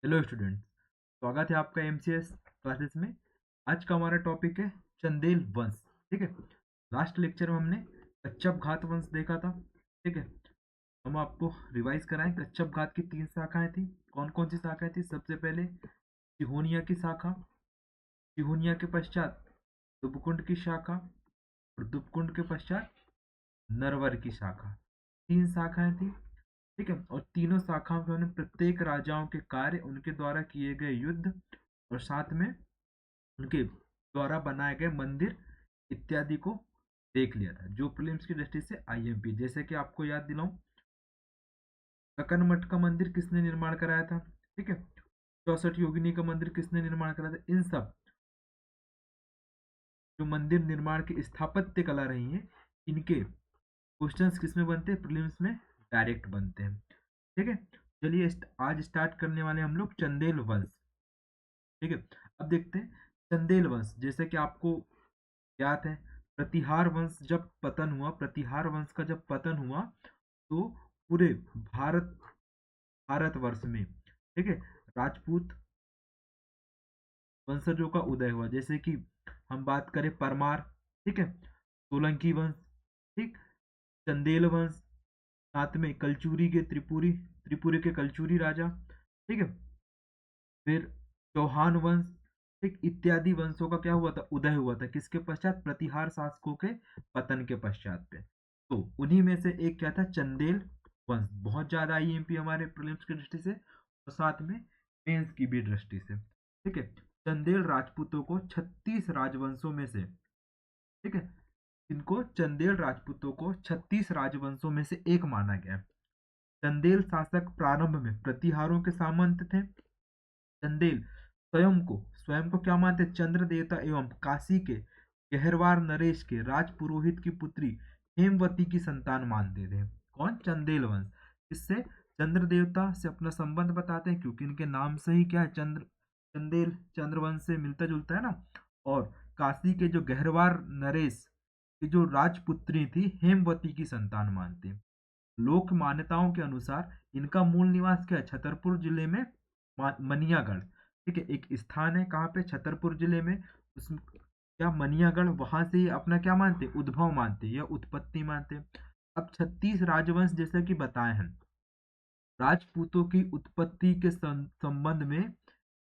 Hello student, स्वागत है आपका एमसीएस क्लासेस में। आज का हमारा टॉपिक है चंदेल वंश। ठीक है, लास्ट लेक्चर में हमने कच्छप घात वंश देखा था। ठीक है, हम आपको रिवाइज कराएं। कच्छप घात की 3 शाखाएं थी। कौन कौन सी शाखाएं थी? सबसे पहले सिहोनिया की शाखा, सिहोनिया के पश्चात दुबकुंड की शाखा, और दुबकुंड के पश्चात नरवर की शाखा। 3 शाखाएं थी। ठीक है, और तीनों शाखाओं में उन्होंने प्रत्येक राजाओं के कार्य, उनके द्वारा किए गए युद्ध, और साथ में उनके द्वारा बनाए गए मंदिर इत्यादि को देख लिया था, जो प्रीलिम्स की दृष्टि से आईएमपी। जैसे कि आपको याद दिलाऊं, ककन मठ का मंदिर किसने निर्माण कराया था? ठीक है, 64 योगिनी का मंदिर किसने निर्माण कराया था? इन सब जो मंदिर निर्माण की स्थापत्य कला रही है, इनके क्वेश्चंस किसमें बनते हैं? प्रीलिम्स में डायरेक्ट बनते हैं। ठीक है, चलिए आज स्टार्ट करने वाले हम लोग चंदेल वंश। ठीक है, अब देखते हैं चंदेल वंश। जैसे कि आपको याद है, प्रतिहार वंश जब पतन हुआ, प्रतिहार वंश का जब पतन हुआ तो पूरे भारत भारतवर्ष में, ठीक है, राजपूत वंशजों का उदय हुआ। जैसे कि हम बात करें परमार, ठीक है, सोलंकी वंश, ठीक, चंदेल वंश, साथ में कलचुरी के त्रिपुरी, त्रिपुरी के कलचुरी राजा, ठीक है, फिर चौहान वंश, ठीक, इत्यादि वंशों का क्या हुआ था? उदय हुआ था। किसके पश्चात? प्रतिहार शासकों के पतन के पश्चात पे। तो उन्हीं में से एक क्या था? चंदेल वंश। बहुत ज्यादा आईएमपी हमारे प्रीलिम्स की दृष्टि से और साथ में मेंस की भी दृष्टि से। ठीक है, चंदेल राजपूतों को 36 राजवंशों में से, ठीक है, इनको चंदेल राजपूतों को 36 राजवंशों में से एक माना गया। चंदेल शासक प्रारंभ में प्रतिहारों के सामंत थे। चंदेल स्वयं को क्या मानते? चंद्र देवता एवं काशी के गहरवार नरेश के राजपुरोहित की पुत्री हेमवती की संतान मानते थे। कौन? चंदेल वंश। इससे चंद्र देवता से अपना संबंध बताते हैं, क्योंकि इनके नाम से ही क्या है? चंदेल चंद्रवंश से मिलता जुलता है ना। और काशी के जो गहरवार नरेश की जो राजपुत्री थी, हेमवती की संतान मानते हैं। लोक मान्यताओं के अनुसार इनका मूल निवास क्या है? छतरपुर जिले में मनियागढ़। ठीक है, एक स्थान है कहाँ पे? छतरपुर जिले में। उस क्या मनियागढ़, वहां से ये अपना क्या मानते? उद्भव मानते या उत्पत्ति मानते। अब 36 राजवंश जैसे कि बताए हैं, राजपूतों की उत्पत्ति के संबंध में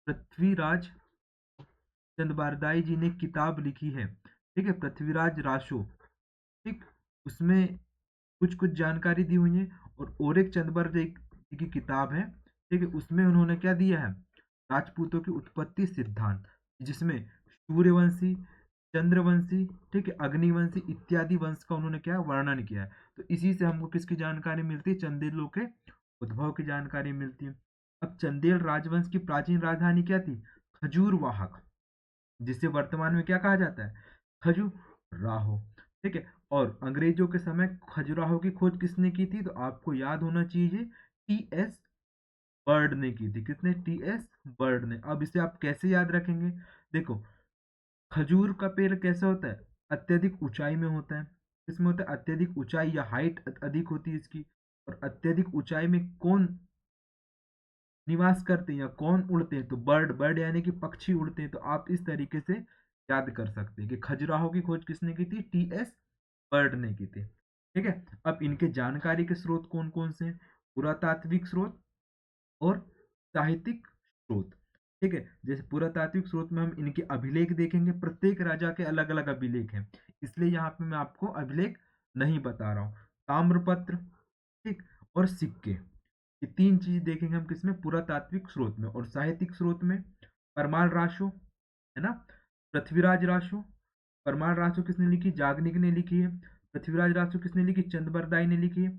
पृथ्वीराज चंद्रबारदाई जी ने किताब लिखी है। ठीक है, पृथ्वीराज राशो, ठीक, उसमें कुछ कुछ जानकारी दी हुई है। और एक चंद्रबर जी की किताब है, ठीक है, उसमें उन्होंने क्या दिया है? राजपूतों की उत्पत्ति सिद्धांत, जिसमें सूर्यवंशी, चंद्रवंशी, ठीक है, अग्निवंशी इत्यादि वंश का उन्होंने क्या वर्णन किया है। तो इसी से हमको किसकी जानकारी मिलती है? चंदेलों के उद्भव की जानकारी मिलती है। अब चंदेल राजवंश की प्राचीन राजधानी क्या थी? खजूरवाहक, जिसे वर्तमान में क्या कहा जाता है? खजुराहो। ठीक है, और अंग्रेजों के समय खजुराहो की खोज किसने की थी? तो आपको याद होना चाहिए, टी एस बर्ड ने की थी। किसने? टी एस बर्ड ने। अब इसे आप कैसे याद रखेंगे? देखो, खजूर का पेड़ कैसा होता है? अत्यधिक ऊंचाई में होता है। इसमें होता है अत्यधिक ऊंचाई, या हाइट अधिक होती है इसकी। और अत्यधिक ऊंचाई में कौन निवास करते हैं या कौन उड़ते हैं? तो बर्ड, बर्ड यानी कि पक्षी उड़ते हैं। तो आप इस तरीके से याद कर सकते हैं कि खजुराहो की खोज किसने की थी? टी एस बर्ड ने की थी। ठीक है, अब इनके जानकारी के स्रोत कौन कौन से हैं? पुरातात्विक स्रोत और साहित्यिक स्रोत। ठीक है, जैसे पुरातात्विक स्रोत में हम इनके अभिलेख देखेंगे। प्रत्येक राजा के अलग अलग अभिलेख हैं, इसलिए यहाँ पे मैं आपको अभिलेख नहीं बता रहा हूँ। ताम्रपत्र, ठीक, और सिक्के, ये 3 चीज देखेंगे हम किसमें? पुरातात्विक स्रोत में। और साहित्यिक स्रोत में परमार राशो, है ना, पृथ्वीराज राशो। परमार राशो किसने लिखी? जागनिक ने लिखी है। पृथ्वीराज राशो किसने लिखी? चंद्रबरदाई ने लिखी है।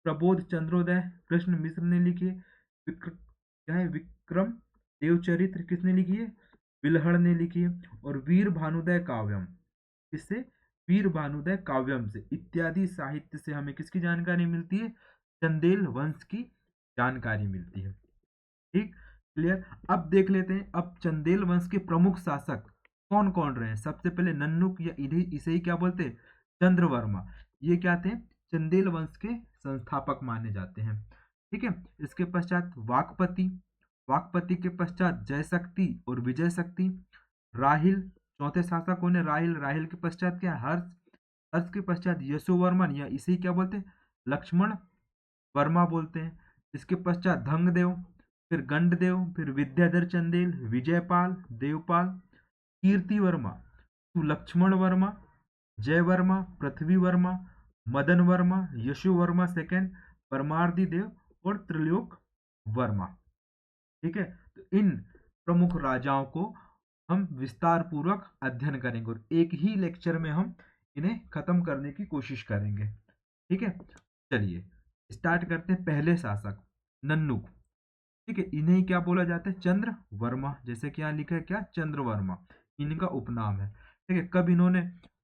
प्रबोध चंद्रोदय कृष्ण मिश्र ने लिखी है। क्या है? विक्रम देवचरित्र किसने लिखी है? बिलहड़ ने लिखी है। और वीर भानुदय काव्यम, किससे? वीर भानुदय काव्यम से। इत्यादि साहित्य से हमें किसकी जानकारी मिलती है? चंदेल वंश की जानकारी मिलती है। ठीक, क्लियर। अब देख लेते हैं, अब चंदेल वंश के प्रमुख शासक कौन कौन रहे हैं। सबसे पहले नन्नुक, या इसे ही क्या बोलते हैं? चंद्रवर्मा। ये क्या थे? चंदेल वंश के संस्थापक माने जाते हैं। ठीक है, इसके पश्चात वाकपति, वाकपति के पश्चात जय शक्ति और विजय शक्ति। राहिल चौथे शासक कौन है? राहिल। राहिल के पश्चात क्या है? हर्ष। हर्ष के पश्चात यशोवर्मन, या इसे क्या बोलते हैं? लक्ष्मण वर्मा बोलते हैं। इसके पश्चात धंगदेव, फिर गंडदेव, फिर विद्याधर चंदेल, विजयपाल, देवपाल, कीर्ति वर्मा, सुलक्ष्मण वर्मा, जय वर्मा, पृथ्वी वर्मा, मदन वर्मा, यशु वर्मा सेकंड, परमार्दी देव और त्रिलोक वर्मा। ठीक है, तो इन प्रमुख राजाओं को हम विस्तार पूर्वक अध्ययन करेंगे और एक ही लेक्चर में हम इन्हें खत्म करने की कोशिश करेंगे। ठीक है, चलिए स्टार्ट करते हैं। पहले शासक नन्नुक। ठीक है, इन्हें क्या बोला जाता है? चंद्र वर्मा। जैसे कि यहाँ लिखा है क्या? चंद्र वर्मा इनका उपनाम है। ठीक है, कब इन्होंने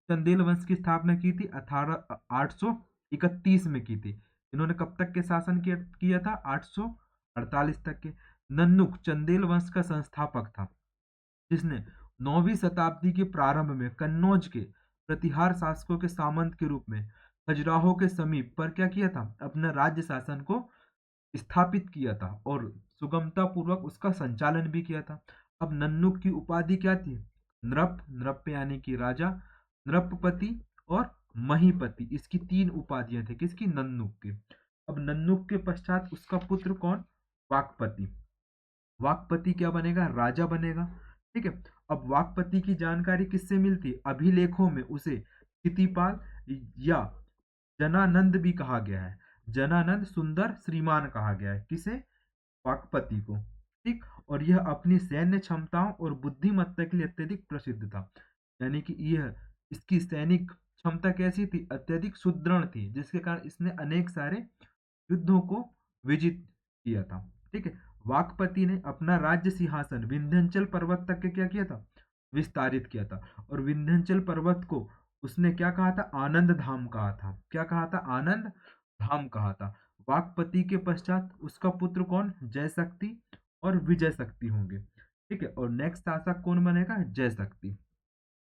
चंदेल वंश की स्थापना की थी? 831 में की थी। इन्होंने कब तक के शासन किया था? 848 तक के। नन्नुक चंदेल वंश का संस्थापक था, जिसने 9वीं शताब्दी के प्रारंभ में कन्नौज के प्रतिहार शासकों के सामंत के रूप में खजुराहो के समीप पर क्या किया था? अपना राज्य शासन को स्थापित किया था और सुगमता पूर्वक उसका संचालन भी किया था। अब नन्नुक की उपाधि क्या थी? नृप। नृप यानी कि राजा, नृपपति और महीपति, इसकी 3 उपाधियां थी। किसकी? नन्नुक की। अब नन्नुक के पश्चात उसका पुत्र कौन? वाकपति। वाकपति क्या बनेगा? राजा बनेगा। ठीक है, अब वाकपति की जानकारी किससे मिलती? अभिलेखों में उसे क्षितिपाल या जनानंद भी कहा गया है। जनानंद सुंदर श्रीमान कहा गया है। किसे? वाकपति को। ठीक, और यह अपनी सैन्य क्षमताओं और बुद्धिमत्ता के लिए अत्यधिक प्रसिद्ध था। यानी कि यह इसकी सैनिक क्षमता कैसी थी? अत्यधिक सुदृढ़ थी, जिसके कारण इसने अनेक सारे युद्धों को विजित किया था। ठीक है, वाकपति ने अपना राज्य सिंहासन विंध्याचल पर्वत तक के क्या किया था? विस्तारित किया था। और विंध्याचल पर्वत को उसने क्या कहा था? आनंद धाम कहा था। क्या कहा था? आनंद धाम कहा था। वाकपति के पश्चात उसका पुत्र कौन? जय शक्ति और विजय शक्ति होंगे। ठीक है, और नेक्स्ट शासक कौन बनेगा? जय शक्ति।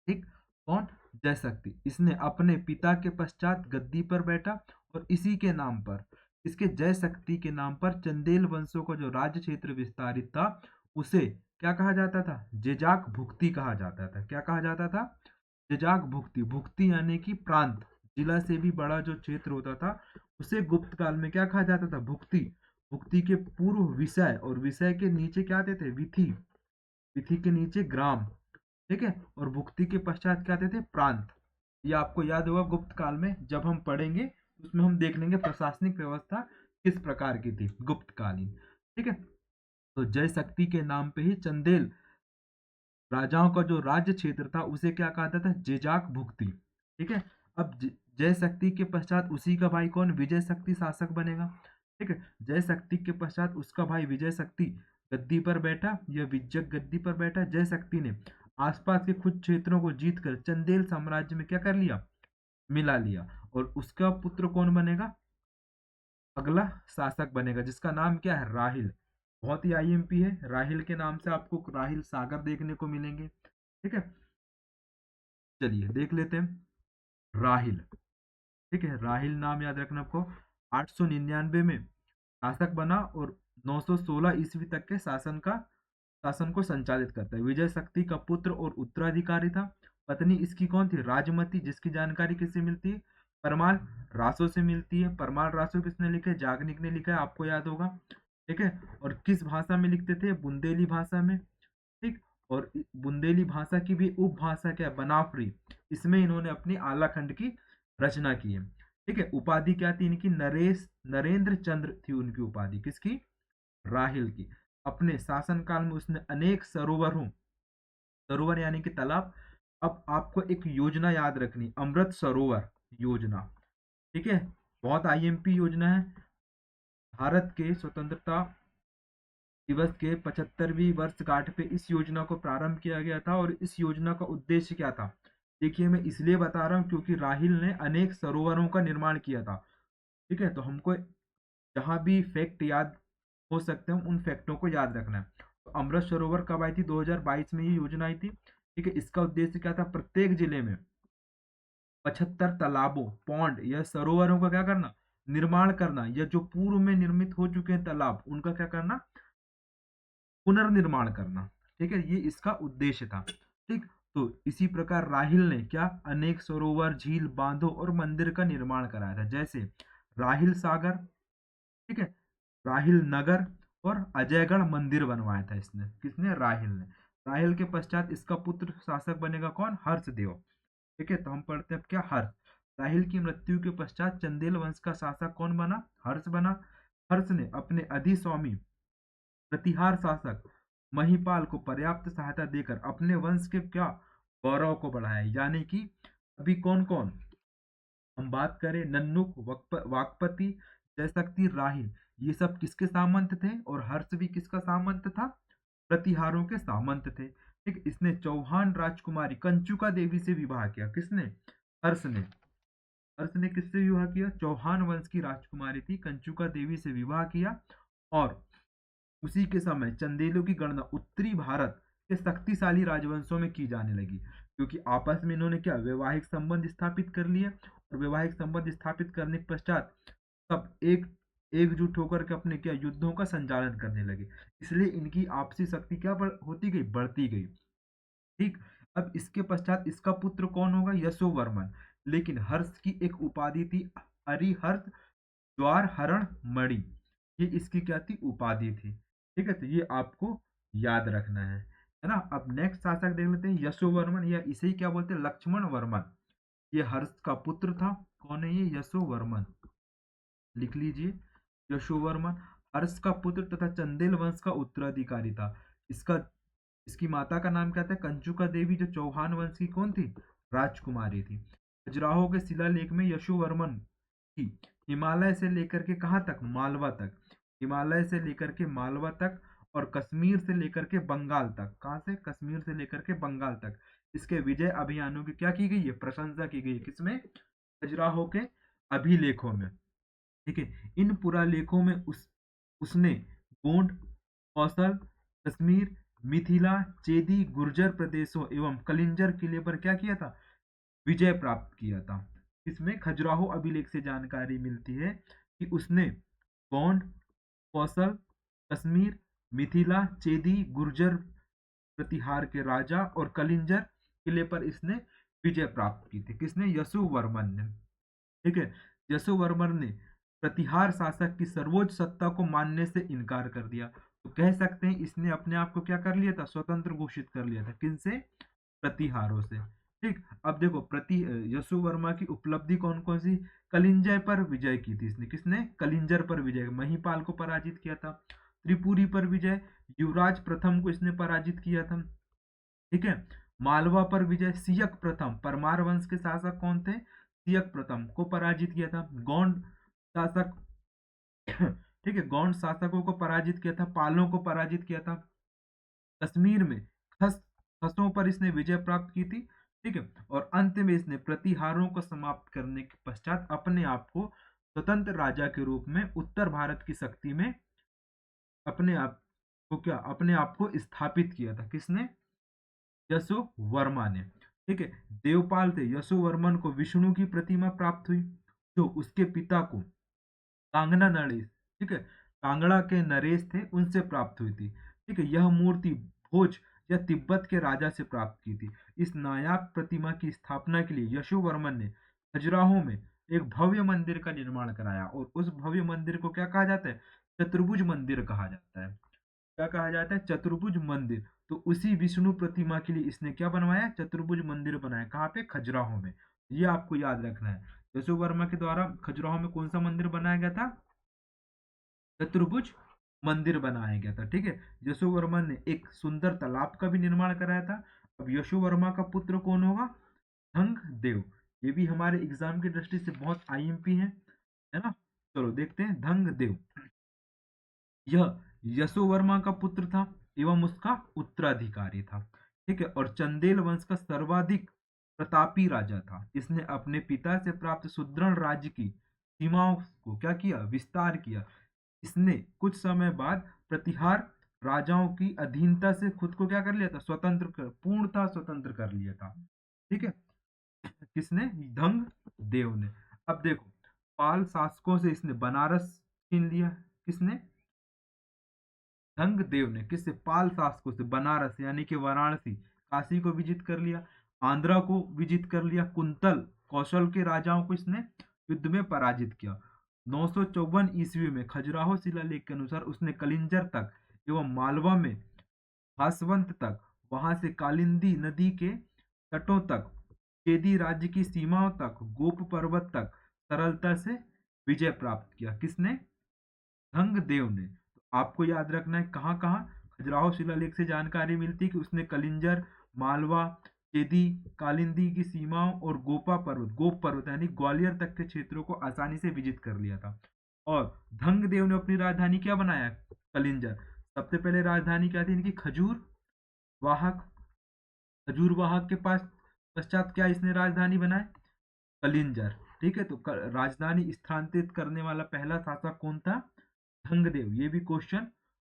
ठीक, कौन? जय शक्ति। इसने अपने पिता के पश्चात गद्दी पर बैठा और इसी के नाम पर, इसके जय शक्ति के नाम पर चंदेल वंशों का जो राज्य क्षेत्र विस्तारित था उसे क्या कहा जाता था? जेजाक भुक्ति कहा जाता था। क्या कहा जाता था? जेजाक भुक्ति। भुक्ति यानी कि प्रांत, जिला से भी बड़ा जो क्षेत्र होता था उसे गुप्त काल में क्या कहा जाता था? भुक्ति। भुक्ति के पूर्व विषय और विषय के नीचे क्या आते थे? विधि। विधि के नीचे ग्राम। ठीक है, और भुक्ति के पश्चात क्या आते थे? प्रांत। ये आपको याद होगा गुप्त काल में जब हम पढ़ेंगे उसमें हम देख लेंगे प्रशासनिक व्यवस्था किस प्रकार की थी गुप्त कालीन। ठीक है, तो जय शक्ति के नाम पे ही चंदेल राजाओं का जो राज्य क्षेत्र था उसे क्या कहता था? जेजाक भुक्ति। ठीक है, अब जय शक्ति के पश्चात उसी का भाई कौन? विजय शक्ति शासक बनेगा। ठीक है, जय शक्ति के पश्चात उसका भाई विजय शक्ति गद्दी पर बैठा, यह विजय गद्दी पर बैठा। जय शक्ति ने आसपास के कुछ क्षेत्रों को जीतकर चंदेल साम्राज्य में क्या कर लिया? मिला लिया। और उसका पुत्र कौन बनेगा? अगला शासक बनेगा, जिसका नाम क्या है? राहिल। बहुत ही आईएमपी है। राहिल के नाम से आपको राहिल सागर देखने को मिलेंगे। ठीक है, चलिए देख लेते हैं राहिल। ठीक है, राहिल नाम याद रखना आपको। 899 में शासक बना और 916 ईस्वी तक के शासन को संचालित करता है। विजय शक्ति का पुत्र और उत्तराधिकारी था। पत्नी इसकी कौन थी? राजमती, जिसकी जानकारी किससे मिलती है? परमाल रासो से मिलती है। परमाल रासो किसने लिखे? जागनिक ने लिखा है, आपको याद होगा। ठीक है, और किस भाषा में लिखते थे? बुंदेली भाषा में। ठीक, और बुंदेली भाषा की भी उपभाषा क्या? बनाफरी। इसमें इन्होंने अपनी आलाखंड की रचना की है। ठीक है, उपाधि क्या थी इनकी? नरेंद्र चंद्र थी उनकी उपाधि। किसकी? राहिल की। अपने शासन काल में उसने अनेक सरोवरों, सरोवर यानी कि तालाब। अब आपको एक योजना याद रखनी, अमृत सरोवर योजना। ठीक है, बहुत आईएमपी योजना है। भारत के स्वतंत्रता दिवस के 75वीं वर्षगांठ पे इस योजना को प्रारंभ किया गया था। और इस योजना का उद्देश्य क्या था? देखिए, मैं इसलिए बता रहा हूँ क्योंकि राहिल ने अनेक सरोवरों का निर्माण किया था। ठीक है, तो हमको जहां भी फैक्ट याद हो सकते हैं उन फैक्टों को याद रखना है। तो अमृत सरोवर कब आई थी? 2022 में ये योजना आई थी। ठीक है, इसका उद्देश्य क्या था? प्रत्येक जिले में 75 तालाबों, पौंड या सरोवरों का क्या करना? निर्माण करना, या जो पूर्व में निर्मित हो चुके हैं तालाब उनका क्या करना? पुनर्निर्माण करना। ठीक है, ये इसका उद्देश्य था। ठीक, तो इसी प्रकार राहिल ने क्या अनेक सरोवर, झील, बांधों और मंदिर का निर्माण कराया था, जैसे राहिल सागर, ठीक है, राहिल नगर और अजयगढ़ मंदिर बनवाया था इसने। किसने? राहिल ने। राहिल के पश्चात इसका पुत्र शासक बनेगा कौन? हर्षदेव। ठीक है, तो हम पढ़ते हैं अब क्या, हर्ष। राहिल की मृत्यु के पश्चात चंदेल वंश का शासक कौन बना? हर्ष बना। हर्ष ने अपने अधिस्वामी प्रतिहार शासक महिपाल को पर्याप्त सहायता देकर अपने वंश के क्या गौरव को बढ़ाया। यानी कि अभी कौन कौन हम बात करें, नन्नुक, वाकपति, जयशक्ति, राहिल, ये सब किसके सामंत थे? और हर्ष भी किसका सामंत था? प्रतिहारों के सामंत थे। ठीक, इसने चौहान राजकुमारी कंचुका देवी से विवाह किया। किसने? हर्ष ने। हर्ष ने किससे विवाह किया? चौहान वंश की राजकुमारी थी कंचुका देवी से विवाह किया। और उसी के समय चंदेलों की गणना उत्तरी भारत के शक्तिशाली राजवंशों में की जाने लगी, क्योंकि आपस में इन्होंने क्या वैवाहिक संबंध स्थापित कर लिए, और वैवाहिक संबंध स्थापित करने के पश्चात सब एकजुट होकर के अपने क्या युद्धों का संचालन करने लगे। इसलिए इनकी आपसी शक्ति क्या होती गई? बढ़ती गई। ठीक, अब इसके पश्चात इसका पुत्र कौन होगा? यशोवर्मन। लेकिन हर्ष की एक उपाधि थी, हरिहर्ष ज्वार हरण मणि, ये इसकी क्या थी? उपाधि थी। ठीक है, तो ये आपको याद रखना है ना। अब नेक्स्ट शासक देख लेते हैं, यशोवर्मन, या इसे ही क्या बोलते हैं? लक्ष्मण वर्मन। ये हर्ष का पुत्र था। कौन है ये? यशोवर्मन। लिख लीजिए, यशोवर्मन हर्ष का पुत्र तथा चंदेल वंश का उत्तराधिकारी था। इसका इसकी माता का नाम क्या था? कंचुका देवी, जो चौहान वंश की कौन थी? राजकुमारी थी। खजुराहो के शिलालेख में यशोवर्मन की हिमालय से लेकर के कहाँ तक? मालवा तक। हिमालय से लेकर के मालवा तक, और कश्मीर से लेकर के बंगाल तक। कहाँ से? कश्मीर से लेकर के बंगाल तक इसके विजय अभियानों की क्या की गई है? प्रशंसा की गई है। किसमें? खजुराहो के अभिलेखों में। ठीक है, इन पुरालेखों में उसने गोंड, कौशल, कश्मीर, मिथिला, चेदी, गुर्जर प्रदेशों एवं कलिंजर किले पर क्या किया था? विजय प्राप्त किया था। इसमें खजुराहो अभिलेख से जानकारी मिलती है कि उसने गोंड, कौशल, कश्मीर, मिथिला, चेदी, गुर्जर प्रतिहार के राजा और कलिंजर किले पर इसने विजय प्राप्त की थी। किसने? यशोवर्मन ने। ठीक है, यशोवर्मन ने प्रतिहार शासक की सर्वोच्च सत्ता को मानने से इनकार कर दिया। तो कह सकते हैं इसने अपने आप को क्या कर लिया था? स्वतंत्र घोषित कर लिया था। किनसे? प्रतिहारों से। ठीक, अब देखो यशोवर्मा की उपलब्धि कौन कौन सी? कलिंजय पर विजय की थी इसने। किसने? कलिंजर पर विजय, महिपाल को पराजित किया था। त्रिपुरी पर विजय, युवराज प्रथम को इसने पराजित किया था। ठीक है, मालवा पर विजय, सियक प्रथम, परमार वंश के शासक कौन थे? सियक प्रथम को पराजित किया था। गौंड शासक ठीक है, गौंड शासकों को पराजित किया था। पालों को पराजित किया था। कश्मीर में खसों पर इसने विजय प्राप्त की थी। ठीक है, और अंत में इसने प्रतिहारों को समाप्त करने के पश्चात अपने आप को स्वतंत्र राजा के रूप में उत्तर भारत की शक्ति में अपने आप को स्थापित किया था। किसने? यशोवर्मा ने। ठीक है, देवपाल थे यशोवर्मन को विष्णु की प्रतिमा प्राप्त हुई, जो उसके पिता को कांगना नरेश, ठीक है, कांगड़ा के नरेश थे, उनसे प्राप्त हुई थी। ठीक है, यह मूर्ति भोज या तिब्बत के राजा से प्राप्त की थी। इस नायाब प्रतिमा की स्थापना के लिए यशोवर्मन ने खजुराहो में एक भव्य मंदिर का निर्माण कराया, और उस भव्य मंदिर को क्या कहा जाता है? चतुर्भुज मंदिर कहा जाता है। क्या कहा जाता है? चतुर्भुज मंदिर। तो उसी विष्णु प्रतिमा के लिए इसने क्या बनवाया? चतुर्भुज मंदिर बनाया। कहाँ पे? खजुराहो में। ये आपको याद रखना है। यशोवर्मा के द्वारा खजुराहो में कौन सा मंदिर बनाया गया था? चतुर्भुज मंदिर बनाया गया था। ठीक है, यशोवर्मन ने एक सुंदर तालाब का भी निर्माण कराया था। अब यशोवर्मा का पुत्र कौन होगा? धंग देव। ये भी हमारे एग्जाम की दृष्टि से बहुत आईएमपी है ना। चलो देखते हैं, धंग देव यह यशोवर्मा का पुत्र था एवं उसका उत्तराधिकारी था। ठीक है, और चंदेल वंश का सर्वाधिक प्रतापी राजा था। इसने अपने पिता से प्राप्त सुदृढ़ राज्य की सीमाओं को क्या किया? विस्तार किया। इसने कुछ समय बाद प्रतिहार राजाओं की अधीनता से खुद को क्या कर लिया था? पूर्णतः स्वतंत्र कर लिया था। ठीक है, किसने? धंग देव ने। अब देखो, पाल शासकों से इसने बनारस छीन लिया। किसने? धंग देव ने किससे, पाल शासकों से, बनारस यानी कि वाराणसी, काशी को विजित कर लिया, आंध्रा को विजित कर लिया, कुंतल कौशल के राजाओं को इसने युद्ध में पराजित किया। 954 ईस्वी में खजुराहो शिलालेख के अनुसार उसने कलिंजर तक एवं मालवा में हासवंत तक, वहां से कालिंदी नदी के तटों तक, चेदी राज्य की सीमाओं तक, गोप पर्वत तक सरलता से विजय प्राप्त किया। किसने? धंग देव ने। तो आपको याद रखना है कहाँ कहाँ खजुराहो शिलालेख से जानकारी मिलती है कि उसने कलिंजर, मालवा, चेदी, कालिंदी की सीमाओं और गोप पर्वत यानी ग्वालियर तक के क्षेत्रों को आसानी से विजित कर लिया था। और धंग देव ने अपनी राजधानी क्या बनाया? कलिंजर। सबसे पहले राजधानी क्या थी इनकी? वाहक। खजूर वाहक के पास पश्चात क्या इसने राजधानी बनाए? कलिंजर। ठीक है, तो राजधानी स्थानांतरित करने वाला पहला शासक कौन था? धंगदेव। ये भी क्वेश्चन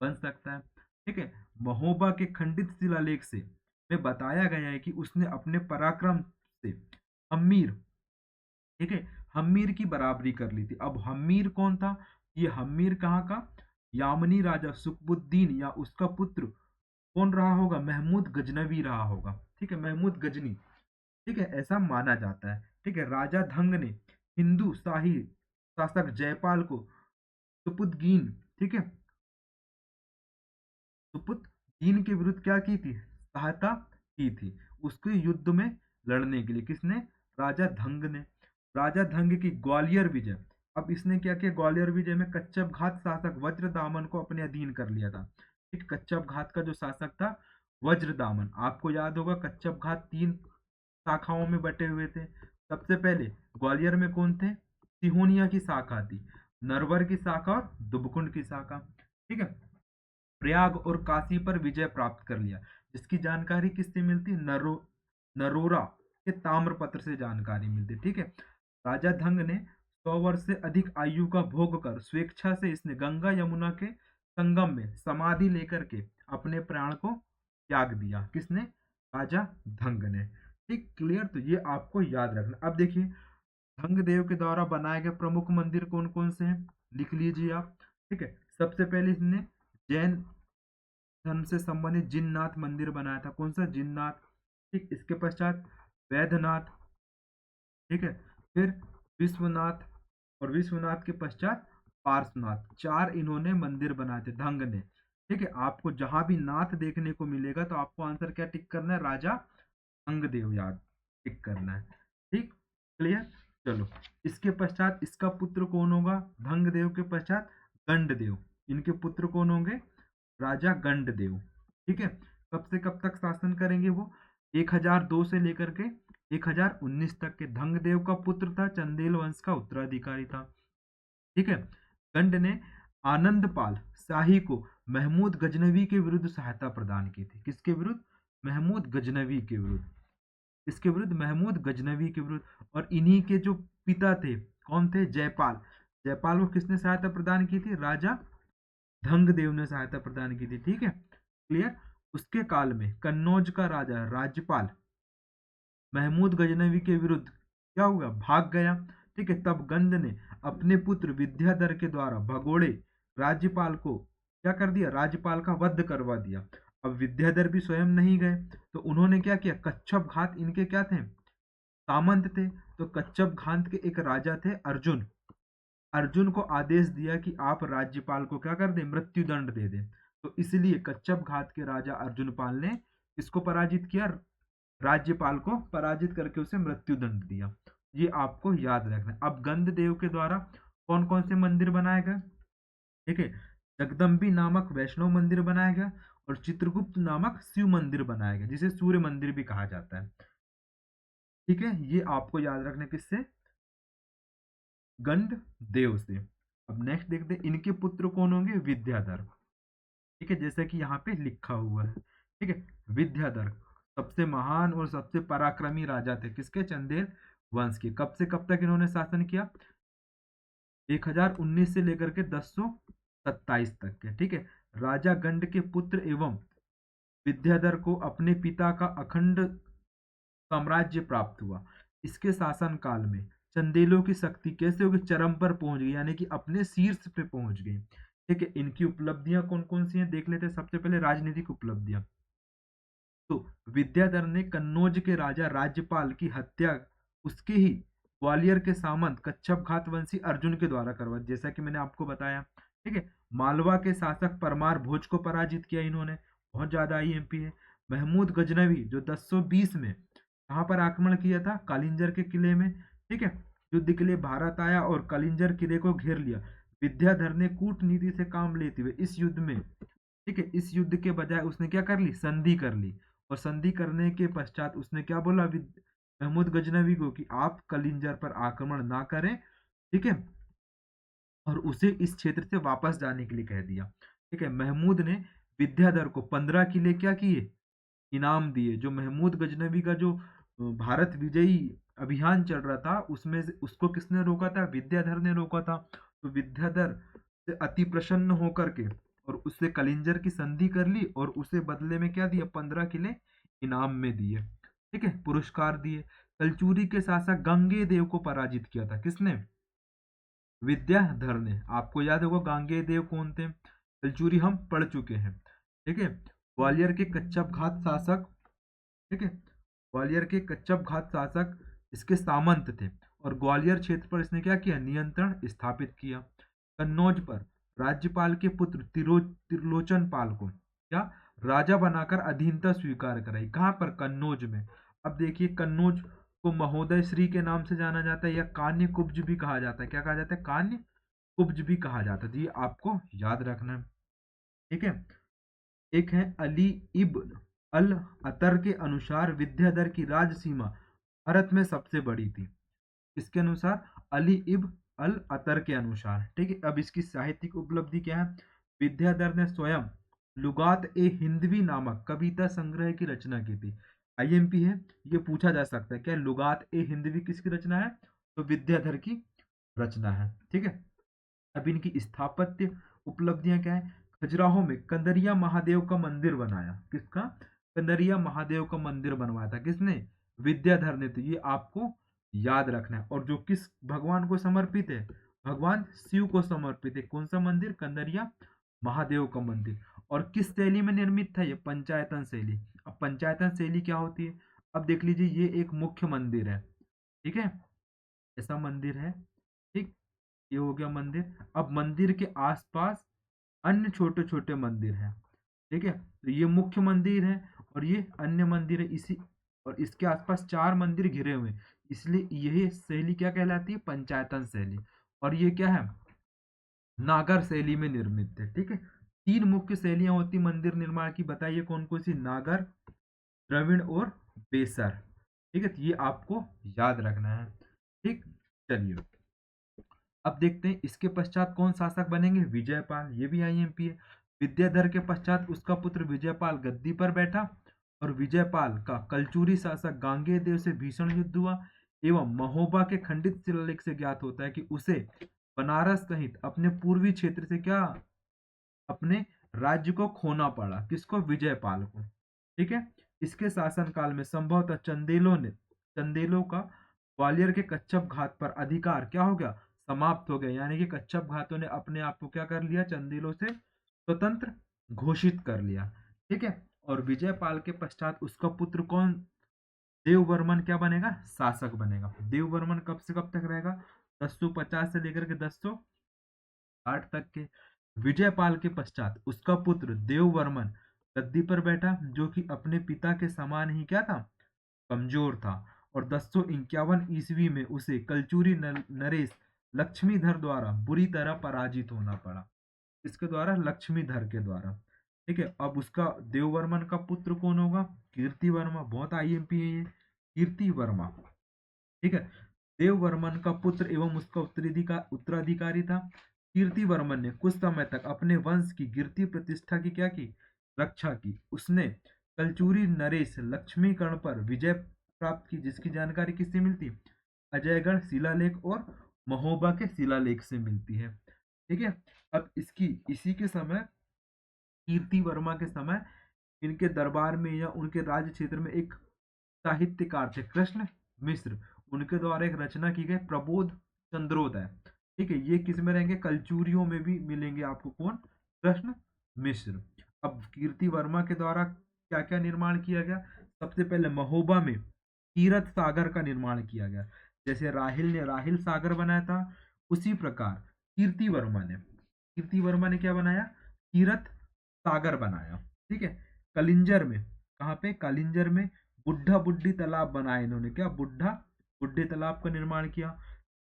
बन सकता है। ठीक है, महोबा के खंडित शिलालेख से में बताया गया है कि उसने अपने पराक्रम से हम्मीर, ठीक है, हम्मीर की बराबरी कर ली थी। अब हम्मीर कौन था? ये हम्मीर कहाँ का? यामनी राजा सुकबुद्दीन या उसका पुत्र कौन रहा होगा? महमूद गजनवी रहा होगा। ठीक है, महमूद गजनी। ठीक है, ऐसा माना जाता है। ठीक है, राजा धंग ने हिंदू शाही शासक जयपाल को सुपुतगीन, ठीक है, सुपुतगीन के विरुद्ध क्या की थी? सहायता की थी उसके युद्ध में लड़ने के लिए। किसने? राजा धंग ने। राजा धंग की ग्वालियर विजय। अब इसने क्या किया? ग्वालियर विजय में कच्चप घात शासक वज्रदामन को अपने अधीन कर लिया था। ठीक, कच्चप घात का जो शासक था वज्रदामन, आपको याद होगा कच्चप घात 3 शाखाओं में बटे हुए थे। सबसे पहले ग्वालियर में कौन थे? सिहोनिया की शाखा थी, नरवर की शाखा और दुबकुंड की शाखा। ठीक है, प्रयाग और काशी पर विजय प्राप्त कर लिया, जिसकी जानकारी किससे मिलती? नरोरा के ताम्रपत्र से जानकारी मिलती। ठीक है, राजा धंग ने 100 वर्ष से अधिक आयु का भोग कर स्वेच्छा से इसने गंगा यमुना के संगम में समाधि लेकर के अपने प्राण को त्याग दिया। किसने? राजा धंग ने। ठीक, क्लियर? तो ये आपको याद रखना। अब देखिए धंग देव के द्वारा बनाए गए प्रमुख मंदिर कौन कौन से हैं, लिख लीजिए आप। ठीक है, सबसे पहले इसने जैन धर्म से संबंधित जिननाथ मंदिर बनाया था। कौन सा? जिननाथ। ठीक, इसके पश्चात वैद्यनाथ। ठीक है, फिर विश्वनाथ, और विश्वनाथ के पश्चात पार्श्वनाथ। 4 इन्होंने मंदिर बनाए थे धंग ने। ठीक है, आपको जहां भी नाथ देखने को मिलेगा तो आपको आंसर क्या टिक करना है? राजा धंगदेव याद टिक करना है। ठीक, क्लियर? चलो, इसके पश्चात इसका पुत्र कौन होगा? धंगदेव के पश्चात गंडदेव। इनके पुत्र कौन होंगे? राजा गंडदेव। ठीक है, कब से कब तक शासन करेंगे वो? 1002 से लेकर के 1019 तक के। धंगदेव का पुत्र था, चंदेल वंश का उत्तराधिकारी था। ठीक है, गंड ने आनंदपाल शाही को महमूद गजनवी के विरुद्ध सहायता प्रदान की थी। किसके विरुद्ध? महमूद गजनवी के विरुद्ध। इसके विरुद्ध? महमूद गजनवी के विरुद्ध। और इन्हीं के जो पिता थे, कौन थे? जयपाल। जयपाल को किसने सहायता प्रदान की थी? राजा धंगदेव ने सहायता प्रदान की थी। ठीक है, क्लियर? उसके काल में कन्नौज का राजा राज्यपाल महमूद गजनवी के विरुद्ध क्या हुआ? भाग गया। ठीक है, तब गंड ने अपने पुत्र विद्याधर के द्वारा भगोड़े राज्यपाल को क्या कर दिया? राज्यपाल का वध करवा दिया। अब विद्याधर भी स्वयं नहीं गए, तो उन्होंने क्या किया? कच्छप घात, इनके क्या थे? सामंत थे। तो कच्छप घात के एक राजा थे अर्जुन। अर्जुन को आदेश दिया कि आप राज्यपाल को क्या कर दें? मृत्यु दंड दे दें। तो इसलिए कच्छप घात के राजा अर्जुन पाल ने किसको पराजित किया? राज्यपाल को पराजित करके उसे मृत्यु दंड दिया। ये आपको याद रखना। अब गंध देव के द्वारा कौन कौन से मंदिर बनाए गए? ठीक है, जगदम्बी नामक वैष्णव मंदिर बनाया गया और चित्रगुप्त नामक शिव मंदिर बनाया गया, जिसे सूर्य मंदिर भी कहा जाता है। ठीक है, ये आपको याद रखना किससे? गंध देव से। अब नेक्स्ट देखते हैं इनके पुत्र कौन होंगे? विद्याधर। ठीक है, जैसे कि यहाँ पे लिखा हुआ है। ठीक है, विद्याधर सबसे महान और सबसे पराक्रमी राजा थे। किसके? चंदेल वंश के। कब से कब तक इन्होंने शासन किया? 1019 से लेकर के 1027 तक के। ठीक है, राजा गंड के पुत्र एवं विद्याधर को अपने पिता का अखंड साम्राज्य प्राप्त हुआ। इसके शासन काल में चंदेलों की शक्ति कैसे होगी? चरम पर पहुंच गई, यानी कि अपने शीर्ष पे पहुंच गई। ठीक है, इनकी उपलब्धियां कौन कौन सी हैं देख लेते हैं। सबसे पहले राजनीतिक उपलब्धियां। तो विद्याधर ने कन्नौज के राजा राज्यपाल की हत्या उसके ही ग्वालियर के सामंत कच्छप घात वंशी अर्जुन के द्वारा करवा, जैसा कि मैंने आपको बताया। ठीक है, मालवा के शासक परमार भोज को पराजित किया इन्होंने, बहुत ज्यादा आईएमपी है। महमूद गजनवी जो 1020 में कहाँ पर आक्रमण किया था, कालिंजर के किले में। ठीक है, युद्ध के लिए भारत आया और कालिंजर किले को घेर लिया। विद्याधर ने कूटनीति से काम लेते हुए इस युद्ध में, ठीक है, इस युद्ध के बजाय उसने क्या कर ली, संधि कर ली। और संधि करने के पश्चात उसने क्या बोला महमूद गजनवी को कि आप कलिंजर पर आक्रमण ना करें। ठीक है, और उसे इस क्षेत्र से वापस जाने के लिए कह दिया। ठीक है, महमूद ने विद्याधर को 15 किले क्या किए, इनाम दिए। जो महमूद गजनवी का जो भारत विजयी अभियान चल रहा था उसमें से उसको किसने रोका था, विद्याधर ने रोका था। तो विद्याधर से अति प्रसन्न होकर के और उससे कलिंजर की संधि कर ली और उसे बदले में क्या दिया, 15 किले इनाम में दिए। ठीक है, पुरस्कार दिए। कलचूरी के शासक गंगे देव को पराजित किया था, किसने, विद्याधर ने। आपको याद होगा गांगे देव कौन थे, कलचूरी हम पढ़ चुके हैं। ठीक है, ग्वालियर के कच्छप घात शासक, ठीक है, ग्वालियर के कच्छप घात शासक इसके सामंत थे और ग्वालियर क्षेत्र पर इसने क्या किया, नियंत्रण स्थापित किया। कन्नौज पर राज्यपाल के पुत्र त्रिलोचन पाल को क्या राजा बनाकर अधीनता स्वीकार कराई, कहां पर, कन्नौज में। अब देखिए, कन्नौज को महोदय श्री के नाम से जाना जाता है या कान्य कुब्ज भी कहा जाता है, क्या कहा जाता है, कान्य कुब्ज भी कहा जाता है। तो ये आपको याद रखना है। ठीक है, एक है अली इब्न अल अतर के अनुसार विद्याधर की राज सीमा भारत में सबसे बड़ी थी। इसके अनुसार, अली इब्न अल अतर के अनुसार। ठीक है, अब इसकी साहित्यिक उपलब्धि क्या है, विद्याधर ने स्वयं लुगात ए हिंदवी नामक कविता संग्रह की रचना की थी। आईएमपी है, ये पूछा जा सकता है क्या लुगात ए हिंदवी किसकी रचना है, तो विद्याधर की रचना है। ठीक है, अब इनकी स्थापत्य उपलब्धियां क्या है, खजुराहो में कंदरिया महादेव का मंदिर बनाया, किसका, कंदरिया महादेव का मंदिर बनवाया था, किसने, विद्याधर ने। तो ये आपको याद रखना है। और जो किस भगवान को समर्पित है, भगवान शिव को समर्पित है। कौन सा मंदिर, कंदरिया महादेव का मंदिर। और किस शैली में निर्मित था, ये पंचायतन शैली। अब पंचायतन शैली क्या होती है, अब देख लीजिए, ये एक मुख्य मंदिर है। ठीक है, ऐसा मंदिर है। ठीक, ये हो गया मंदिर। अब मंदिर के आसपास अन्य छोटे छोटे मंदिर हैं। ठीक है, तो ये मुख्य मंदिर है और ये अन्य मंदिर है, इसी और इसके आसपास 4 मंदिर घिरे हुए हैं। इसलिए यही शैली क्या कहलाती है, पंचायतन शैली। और ये क्या है, नागर शैली में निर्मित है। ठीक है, 3 मुख्य शैलियां होती मंदिर निर्माण की, बताइए कौन कौन सी, नागर, द्रविड़ और बेसर। ठीक है, तो ये आपको याद रखना है। ठीक, चलिए अब देखते हैं इसके पश्चात कौन शासक बनेंगे, विजयपाल, ये भी आईएमपी है। विद्याधर के पश्चात उसका पुत्र विजयपाल गद्दी पर बैठा और विजयपाल का कलचूरी शासक गांगे देव से भीषण युद्ध हुआ। एवं महोबा के खंडित शिलालेख से ज्ञात होता है कि उसे बनारस सहित अपने पूर्वी क्षेत्र से क्या, अपने राज्य को खोना पड़ा, किसको, विजयपाल को। ठीक है, इसके शासनकाल में संभवतः चंदेलों का ग्वालियर के कच्छप घाट पर अधिकार क्या हो गया, समाप्त हो गया। यानी कि कच्छप घाटों ने अपने आप को क्या कर लिया, चंदेलों से स्वतंत्र घोषित कर लिया। ठीक है, और विजयपाल के पश्चात उसका पुत्र कौन, देववर्मन क्या बनेगा, शासक बनेगा। देववर्मन कब से कब तक रहेगा, 1050 से लेकर के 1060 तक के। विजयपाल के पश्चात उसका पुत्र देववर्मन गद्दी पर बैठा, जो कि अपने पिता के समान ही क्या था, कमजोर था। और 1051 ईस्वी में उसे कलचूरी नरेश लक्ष्मीधर द्वारा बुरी तरह पराजित होना पड़ा। इसके द्वारा, लक्ष्मीधर के द्वारा। ठीक है, अब उसका देववर्मन का पुत्र कौन होगा, कीर्ति वर्मा, बहुत आईएमपी है ये, कीर्ति वर्मा। ठीक है, देववर्मन का पुत्र एवं उसका उत्तराधिकारी था। कीर्तिवर्मन ने कुछ समय तक अपने वंश की कीर्ति प्रतिष्ठा की क्या की, रक्षा की। उसने कलचूरी नरेश लक्ष्मीकर्ण पर विजय प्राप्त की, जिसकी जानकारी किससे मिलती, अजयगढ़ शिलालेख और महोबा के शिलालेख से मिलती है। ठीक है, अब इसकी इसी के समय, कीर्ति वर्मा के समय, इनके दरबार में या उनके राज्य क्षेत्र में एक साहित्यकार थे कृष्ण मिश्र, उनके द्वारा एक रचना की गई प्रबोध चंद्रोदय। ठीक है, ये किस में रहेंगे, कलचुरियों में भी मिलेंगे आपको। कौन, कृष्ण मिश्र। अब कीर्ति वर्मा के द्वारा क्या क्या निर्माण किया गया, सबसे पहले महोबा में तीरथ सागर का निर्माण किया गया। जैसे राहिल ने राहिल सागर बनाया था, उसी प्रकार कीर्ति वर्मा ने क्या बनाया, तीरथ सागर बनाया। ठीक है, कलिंजर में, कहाँ पे, कलिंजर में बुढ़ा बुड्ढी तालाब बनाए इन्होंने, क्या, बुढ़ा बुड्ढे तालाब का निर्माण किया।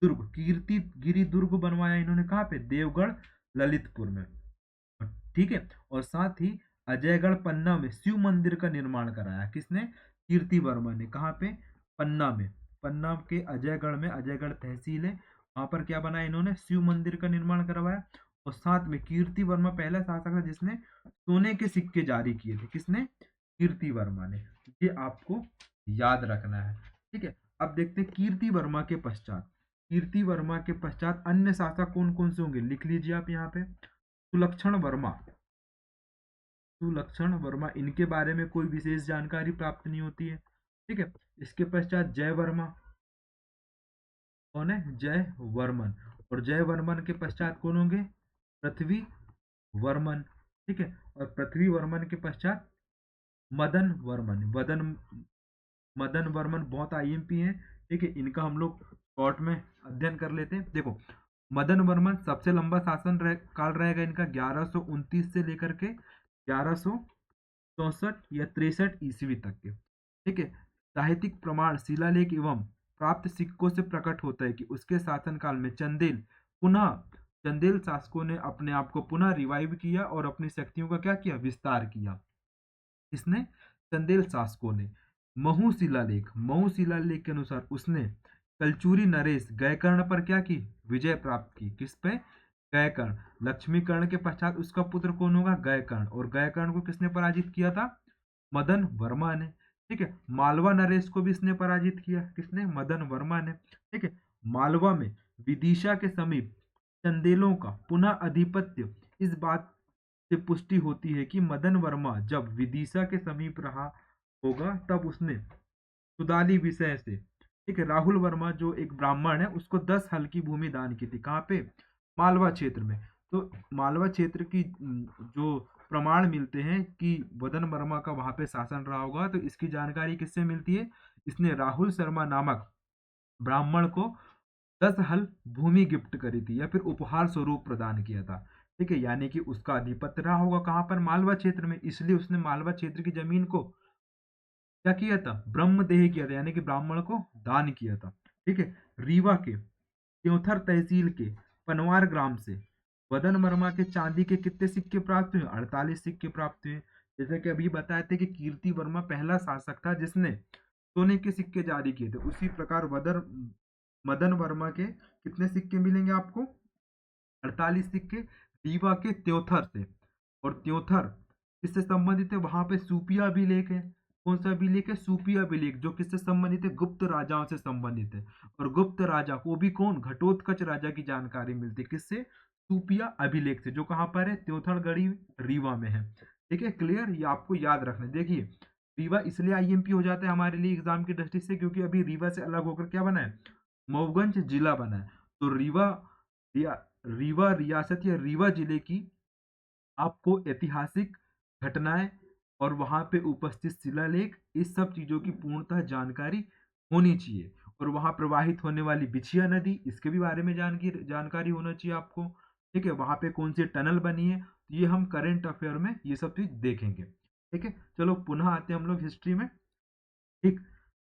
दुर्ग, कीर्ति गिरी दुर्ग बनवाया इन्होंने, कहाँ पे, देवगढ़ ललितपुर में। ठीक है, और साथ ही अजयगढ़ पन्ना में शिव मंदिर का निर्माण कराया, किसने, कीर्ति वर्मा ने। कहाँ पे, पन्ना में, पन्ना के अजयगढ़ में, अजयगढ़ तहसील है, वहां पर क्या बनाया इन्होंने, शिव मंदिर का निर्माण करवाया। और साथ में कीर्ति वर्मा पहला शासक था जिसने सोने के सिक्के जारी किए थे, किसने, कीर्ति वर्मा ने। ये आपको याद रखना है। ठीक है, अब देखते हैं कीर्ति वर्मा के पश्चात अन्य शासक कौन कौन से होंगे, लिख लीजिए आप यहाँ पे। सुलक्षण वर्मा, इनके बारे में कोई विशेष जानकारी प्राप्त नहीं होती है। ठीक है, इसके पश्चात जय वर्मा, कौन है, जय वर्मन। और जय वर्मन के पश्चात कौन होंगे, पृथ्वी वर्मन। ठीक है, और पृथ्वी वर्मन के पश्चात मदन वर्मन बहुत आईएमपी हैं। ठीक है, इनका हम लोग शॉर्ट में अध्ययन कर लेते हैं। देखो, मदन वर्मन सबसे लंबा काल रहेगा इनका 1129 से लेकर के 1164 या 63 ईस्वी तक के। ठीक है, साहित्यिक प्रमाण शिलालेख एवं प्राप्त सिक्कों से प्रकट होता है कि उसके शासनकाल में चंदेल शासकों ने अपने आप को पुनः रिवाइव किया और अपनी शक्तियों का क्या किया, विस्तार किया। इसने, चंदेल शासकों ने। महू शिलालेख के अनुसार उसने कलचूरी नरेश गयकर्ण पर क्या की, विजय प्राप्त की। किस पे, गयकर्ण। लक्ष्मीकर्ण के पश्चात उसका पुत्र कौन होगा, गयकर्ण। और गयकर्ण को किसने पराजित किया था, मदन वर्मा ने। ठीक है, मालवा नरेश को भी इसने पराजित किया, किसने, मदन वर्मा ने। ठीक है, मालवा में विदिशा के समीप चंदेलों का पुनः आधिपत्य इस बात से पुष्टि होती है कि मदन वर्मा जब विदिशा के समीप रहा होगा तब उसने सुदाली विषय से, ठीक है, राहुल वर्मा जो एक ब्राह्मण है उसको 10 हल की भूमि दान की थी। कहाँ पे, मालवा क्षेत्र में। तो मालवा क्षेत्र की जो प्रमाण मिलते हैं कि मदन वर्मा का वहां पे शासन रहा होगा, तो इसकी जानकारी किससे मिलती है, इसने राहुल शर्मा नामक ब्राह्मण को 10 हल भूमि गिफ्ट करी थी या फिर उपहार स्वरूप प्रदान किया था। ठीक है, यानी कि उसका आधिपत्य रहा होगा कहाँ पर, मालवा क्षेत्र में, इसलिए उसने मालवा क्षेत्र की जमीन को क्या किया था, ब्रह्मदेह किया था, यानी कि ब्राह्मण को दान किया था। ठीक है, रीवा के त्योंथर तहसील के पनवार ग्राम से मदन वर्मा के चांदी के कितने सिक्के प्राप्त हुए, 48 सिक्के प्राप्त हुए। जैसे कि अभी बताए थे कि कीर्ति वर्मा पहला शासक था जिसने सोने के सिक्के जारी किए थे, उसी प्रकार मदन वर्मा के कितने सिक्के मिलेंगे आपको, 48 सिक्के, रीवा के त्योथर से। और त्योथर किससे संबंधित है, वहां पे सूपिया अभिलेख है। कौन सा अभिलेख है, सूपिया अभिलेख, जो किससे संबंधित है, गुप्त राजाओं से संबंधित है। और गुप्त राजा को भी कौन, घटोत्कच राजा की जानकारी मिलती है, किससे, सूपिया अभिलेख से, जो कहाँ पर है, त्योथरगढ़ी रीवा में है। ठीक है, क्लियर, ये आपको याद रखना है। देखिए, रीवा इसलिए आईएमपी हो जाता है हमारे लिए एग्जाम की दृष्टि से, क्योंकि अभी रीवा से अलग होकर क्या बना है, मऊगंज जिला बना है। तो रीवा रियासत या रीवा जिले की आपको ऐतिहासिक घटनाएं और वहां पे उपस्थित शिलालेख, इस सब चीजों की पूर्णतः जानकारी होनी चाहिए। और वहां प्रवाहित होने वाली बिछिया नदी, इसके भी बारे में जानकारी होना चाहिए आपको। ठीक है, वहां पे कौन सी टनल बनी है, तो ये हम करंट अफेयर में ये सब चीज देखेंगे। ठीक है, चलो पुनः आते हैं हम लोग हिस्ट्री में। ठीक,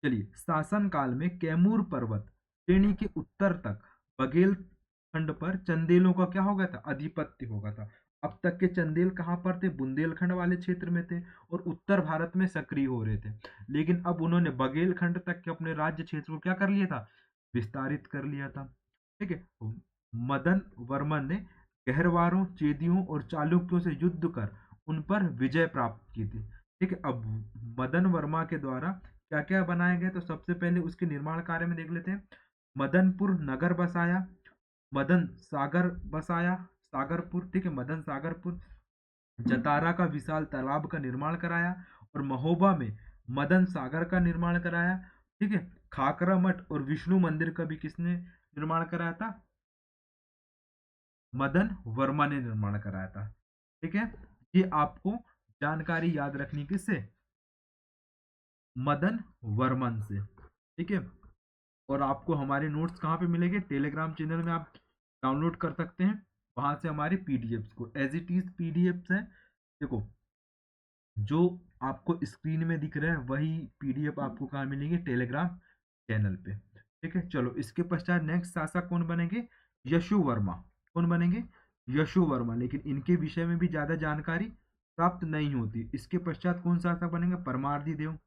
चलिए, शासन काल में कैमूर पर्वत श्रेणी के उत्तर तक बघेलखंड पर चंदेलों का क्या हो गया था, अधिपत्य हो गया था। अब तक के चंदेल कहाँ पर थे, बुंदेलखंड वाले क्षेत्र में थे और उत्तर भारत में सक्रिय हो रहे थे। लेकिन अब उन्होंने बघेलखंड तक के अपने राज्य क्षेत्र को क्या कर लिया था, विस्तारित कर लिया था। ठीक है, मदन वर्मन ने गहरवारों, चेदियों और चालुक्यों से युद्ध कर उन पर विजय प्राप्त की थी। ठीक है, अब मदन वर्मा के द्वारा क्या क्या बनाया गया, तो सबसे पहले उसके निर्माण कार्य में देख लेते हैं। मदनपुर नगर बसाया, मदन सागर बसाया, सागरपुर, ठीक है, मदन सागरपुर, जतारा का विशाल तालाब का निर्माण कराया और महोबा में मदन सागर का निर्माण कराया। ठीक है, खाकरा मठ और विष्णु मंदिर का भी किसने निर्माण कराया था, मदन वर्मा ने निर्माण कराया था। ठीक है, ये आपको जानकारी याद रखनी किससे, मदन वर्मन से। ठीक है, और आपको हमारे नोट्स कहाँ पे मिलेंगे, टेलीग्राम चैनल में आप डाउनलोड कर सकते हैं, वहां से हमारे पीडीएफ्स को एज इट इज पीडीएफ्स है। देखो, जो आपको स्क्रीन में दिख रहा है वही पीडीएफ आपको कहाँ मिलेंगे, टेलीग्राम चैनल पे। ठीक है, चलो इसके पश्चात नेक्स्ट शासक कौन बनेंगे, यशु वर्मा। कौन बनेंगे, यशु वर्मा, लेकिन इनके विषय में भी ज्यादा जानकारी प्राप्त नहीं होती। इसके पश्चात कौन शासक बनेंगे, परमार्दी देव,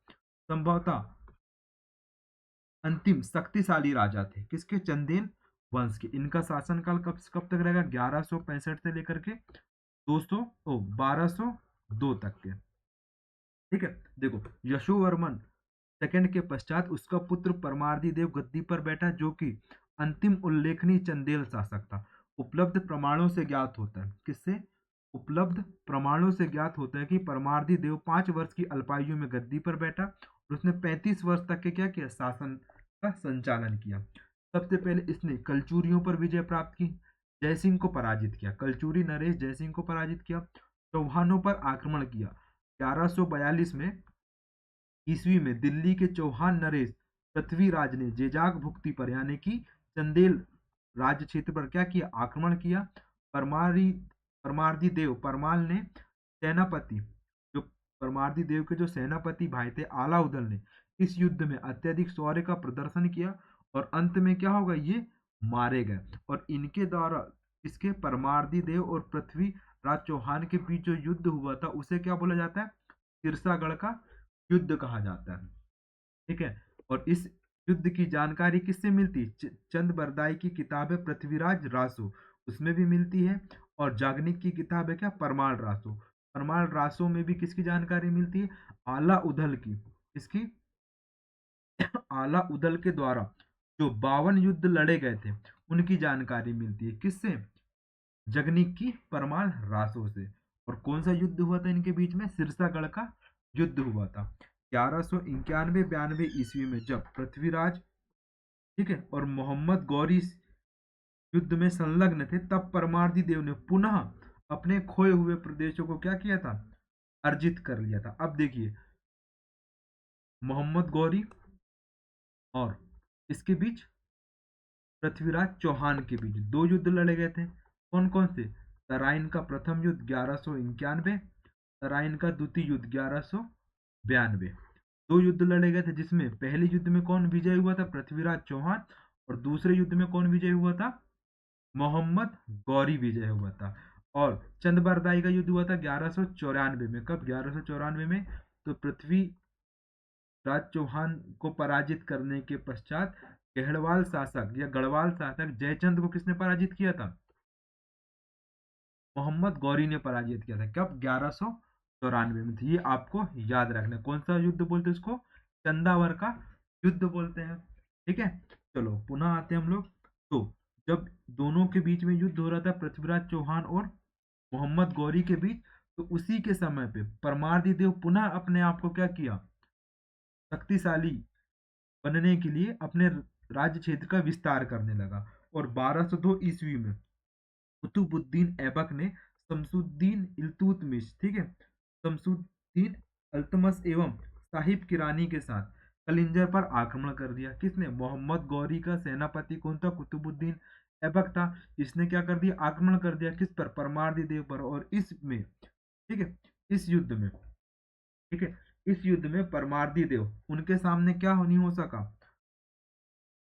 संभवतः अंतिम शक्तिशाली राजा थे किसके, चंदेल वंश के। इनका शासनकाल कब कब तक रहेगा, 1165 से लेकर के 1202 तक के। ठीक है, देखो यशोवर्मन सेकंड के पश्चात उसका पुत्र परमार्दी देव गद्दी पर बैठा, जो कि अंतिम उल्लेखनीय चंदेल शासक था। उपलब्ध प्रमाणों से ज्ञात होता है, किससे, उपलब्ध प्रमाणों से ज्ञात होता है कि परमार्दी देव 5 वर्ष की अल्पायु में गद्दी पर बैठा और उसने 35 वर्ष तक के क्या किया, शासन का संचालन किया। सबसे पहले इसने कलचुरियों पर विजय प्राप्त की, जयसिंह को पराजित किया, कलचुरी नरेश जयसिंह को पराजित किया, चौहानों पर आक्रमण किया। 1142 में ईस्वी में दिल्ली के चौहान नरेश पृथ्वीराज ने जेजाग भुक्ति पर यानी कि चंदेल राज्य क्षेत्र पर क्या किया, आक्रमण किया। परमारी परमार्दी देव परमाल ने सेनापति, जो परमार्दी देव के जो सेनापति भाई थे आलाउदल ने इस युद्ध में अत्यधिक शौर्य का प्रदर्शन किया और अंत में क्या होगा, ये मारे गए। और इनके द्वारा इसके परमार्दी देव और पृथ्वीराज चौहान के बीच जो युद्ध हुआ था उसे क्या बोला जाता है, सिरसागढ़ का युद्ध कहा जाता है। ठीक है, और इस युद्ध की जानकारी किससे मिलती है, चंद बरदाई की किताब है पृथ्वीराज रासो, उसमें भी मिलती है। और जागनिक की किताब है क्या, परमाल रासो, परमाल रासो में भी किसकी जानकारी मिलती है, आला उदल की, इसकी आला उदल के द्वारा जो 52 युद्ध लड़े गए थे उनकी जानकारी मिलती है, किससे, जगनिक की परमाल रासो से। और कौन सा युद्ध हुआ था इनके बीच में, सिरसागढ़ का युद्ध हुआ था 1191-92 ईस्वी में, जब पृथ्वीराज, ठीक है, और मोहम्मद गौरी युद्ध में संलग्न थे। तब परमार्दी देव ने पुनः अपने खोए हुए प्रदेशों को क्या किया था, अर्जित कर लिया था। अब देखिए, मोहम्मद गौरी और इसके बीच पृथ्वीराज चौहान के बीच 2 युद्ध लड़े गए थे। कौन कौन से, तराइन का प्रथम युद्ध 1191, तराइन का द्वितीय युद्ध 1192। 2 युद्ध लड़े गए थे, जिसमें पहले युद्ध में कौन विजय हुआ था, पृथ्वीराज चौहान, और दूसरे युद्ध में कौन विजय हुआ था, मोहम्मद गौरी विजय हुआ था। और चंद का युद्ध हुआ था 1194 में। कब, 1194 में। तो पृथ्वीराज चौहान को पराजित करने के पश्चात गढ़वाल शासक या गढ़वाल शासक जयचंद को किसने पराजित किया था, मोहम्मद गौरी ने पराजित किया था। कब, 1194 में। ये आपको याद रखना, कौन सा युद्ध बोलते हैं उसको, चंदावर का युद्ध बोलते हैं। ठीक है, चलो पुनः आते हैं हम लोग। तो जब दोनों के बीच में युद्ध हो रहा था, पृथ्वीराज चौहान और मोहम्मद गौरी के बीच, तो उसी के समय पे परमार्दी देव पुनः अपने आप को क्या किया, शक्तिशाली बनने के लिए अपने राज्य क्षेत्र का विस्तार करने लगा। और 1202 ईस्वी में कुतुबुद्दीन ऐबक ने शमसुद्दीन इल्तुतमिश, ठीक है, शमसुद्दीन अल्तमश एवं साहिब किरानी के साथ कलिंजर पर आक्रमण कर दिया। किसने, मोहम्मद गौरी का सेनापति कौन था, कुतुबुद्दीन ऐबक था। इसने क्या कर दिया, आक्रमण कर दिया किस पर, परमार्दी देव पर। और इसमें, ठीक है, इस युद्ध में, ठीक है, इस युद्ध में परमार्दी देव उनके सामने क्या नहीं हो सका,